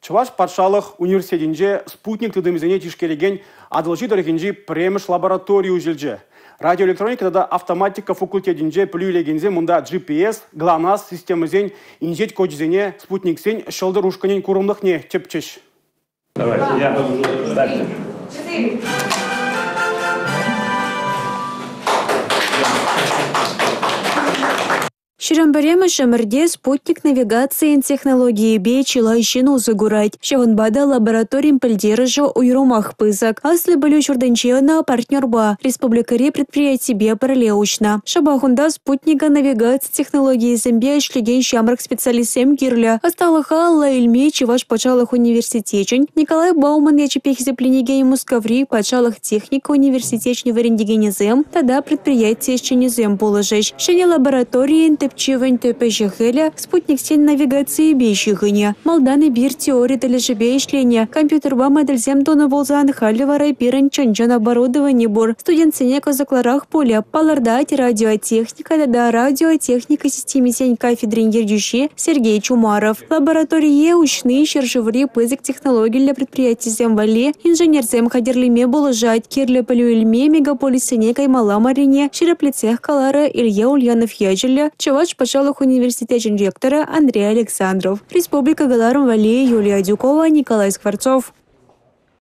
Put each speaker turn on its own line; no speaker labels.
Чуваш патшалық университетінде спутник тыдымызыне тишкереген адылжи дөрекенжи премеш лабораторию жилже. Радиоэлектроникада автоматика факультетінде плюйлегензе мұнда GPS, ГЛОНАСС системызен инжет коджизене спутниксен шылды рушканен курумлық не чепчеш.
Давайте, я подожду. Ставьте.
Ширамбарема шамырде спутник навигации и технологии бечила ищену загурать. Шаванбада лабораториям пальдержа уйрумах пызак. Асли были чурданчена партнерба. Республикари предприятий бе паралеучна. Шабахунда спутника навигации технологии зембе шлеген шамрак специалистем Кирля. Осталаха Алла Ильми чеваш почалах университечен. Николай Бауман ячепех зеплинигей мускаври почалах техника университечни варендигенезем. Тогда предприятие щенезем положить. Шене лаборатории Чевень ТПЖХля, спутник сень навигации бейщихыня. Малданы бир теории тележебе ишления. Компьютер ба модельзем тона волзан халливара пирен чанчан оборудование бор. Студент сенека закларах поля. Палардать радиотехника, да радиотехника системе сень кафедры инженерии Сергей Чумаров. Лаборатории учные шержеври пызык технологий для предприятий земвали. Инженерзем хадерлиме положать. Кирля полюэльме мегаполис сенека и маламарине. Широплицех калара Илья Ульянов Яджеля. Чевач почалах университета ректора Андрей Александров. Республика Галаром Вали, Юлия Дюкова, Николай Скворцов.